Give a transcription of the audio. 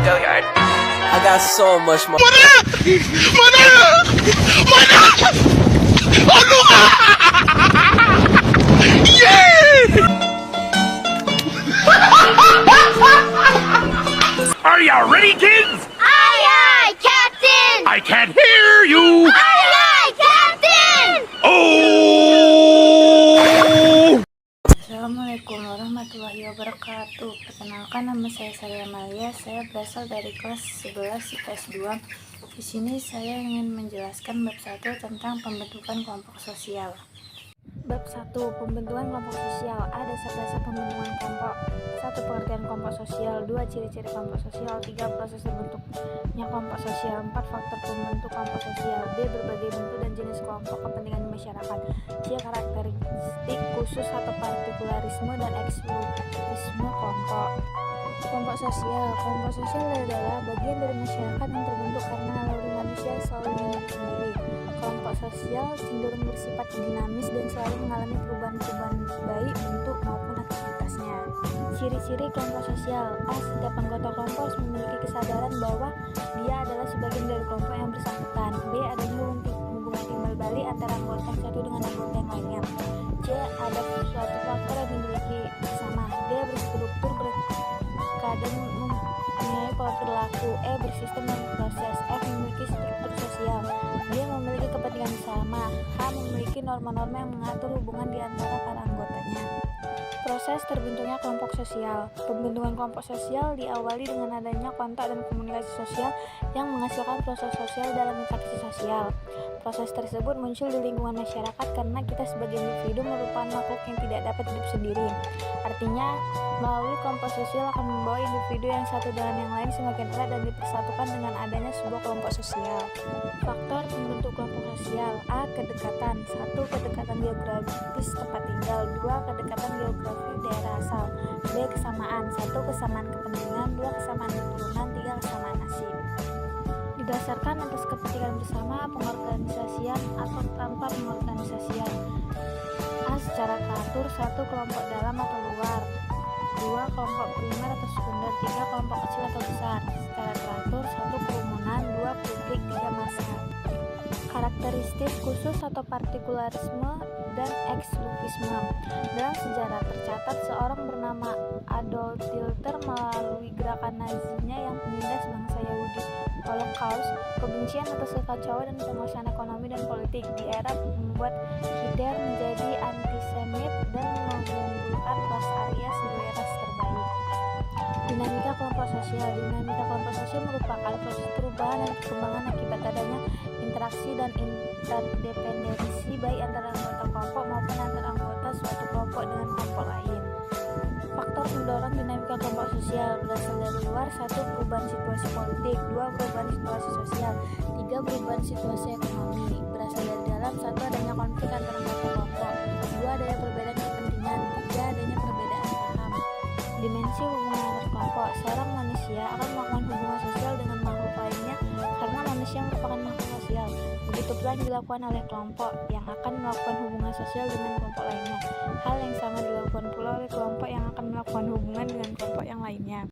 Go yard. I got so much more. Are you ready, kids? Aye, aye, Captain! I can't hear you. Aye, aye, Captain! Oh! Assalamualaikum warahmatullahi wabarakatuh. Perkenalkan, nama saya Sari Amalia. Saya berasal dari kelas 11 IPS 2. Di sini saya ingin menjelaskan bab 1 tentang pembentukan kelompok sosial. Bab 1. Pembentukan kelompok sosial. A. Dasar-dasar pembentukan kelompok. 1. Pengertian kelompok sosial. 2. Ciri-ciri kelompok sosial. 3. Proses terbentuknya kelompok sosial. 4. Faktor pembentuk kelompok sosial. B. Berbagai bentuk dan jenis kelompok kepentingan di masyarakat. C. Karakteristik khusus atau partikularisme dan eksklusivisme kelompok. Kelompok sosial. Kelompok sosial adalah bagian dari masyarakat yang terbentuk karena naluri manusia selalu ingin diri sendiri. Kelompok sosial cenderung bersifat dinamis dan selalu mengalami perubahan-perubahan baik bentuk maupun aktivitasnya. Ciri-ciri kelompok sosial. A. Setiap anggota kelompok harus memiliki kesadaran bahwa dia adalah sebagian dari kelompok yang bersangkutan. B. Adanya hubungan timbal balik antara anggota yang satu dengan anggota yang lainnya. C. Ada suatu faktor yang dimiliki bersama. D. Berstruktur berkadang mempunyai pola perilaku. E. Bersistem dan proses. F. Memiliki struktur sosial. D. Memiliki kepentingan bersama. H. Memiliki norma-norma yang mengatur hubungan di antara para anggotanya. Proses terbentuknya kelompok sosial. Pembentukan kelompok sosial diawali dengan adanya kontak dan komunikasi sosial yang menghasilkan proses sosial dalam interaksi sosial. Proses tersebut muncul di lingkungan masyarakat karena kita sebagai individu merupakan makhluk yang tidak dapat hidup sendiri. Artinya, melalui kelompok sosial akan membawa individu yang satu dengan yang lain semakin erat dan dipersatukan dengan adanya sebuah kelompok sosial. Faktor pembentuk kelompok sosial. A. Kedekatan. 1. Kedekatan geografis tempat tinggal. 2. Kedekatan geografi daerah asal. B. Kesamaan. 1. Kesamaan kepentingan. 2. Kesamaan keturunan. 3. Kesamaan nasib. Didasarkan atas kepentingan bersama, pengorganisasian atau tanpa pengorganisasian. A. Secara teratur. 1. Kelompok dalam atau luar. 2. Kelompok primer atau sekunder. 3. Kelompok kecil atau besar. Secara teratur. 1. Kerumunan. 2. Publik. 3. Massa. Karakteristik khusus atau partikularisme dan eksklusivisme. Dalam sejarah tercatat seorang bernama Adolf Hitler melalui gerakan Nazinya yang menindas bangsa Yahudi, Holocaust, kebencian atas kekacauan dan penguasaan ekonomi dan politik di era membuat Hitler menjadi antisemit dan mengunggulkan ras Arya sebagai ras terbaik. Dinamika kelompok sosial. Dinamika kelompok sosial merupakan proses perubahan dan perkembangan akibat adanya interaksi dan interdependensi baik antara anggota kelompok maupun antara anggota suatu kelompok dengan kelompok lain. Faktor pendorong dinamika kelompok sosial berasal dari luar. 1. Perubahan situasi politik. 2. Perubahan situasi sosial. 3. Perubahan situasi ekonomi. Berasal dari dalam. 1. Adanya konflik antara anggota kelompok. 2. Adanya perbedaan kepentingan. 3. Adanya perbedaan paham. Dimensi hubungan antar kelompok. Seorang manusia akan melakukan hubungan sosial dengan makhluk lainnya karena manusia merupakan makhluk sosial. Begitu pula yang dilakukan oleh kelompok yang akan melakukan hubungan sosial dengan kelompok lainnya. Hal yang sama dilakukan pula oleh kelompok yang akan melakukan hubungan dengan kelompok yang lainnya.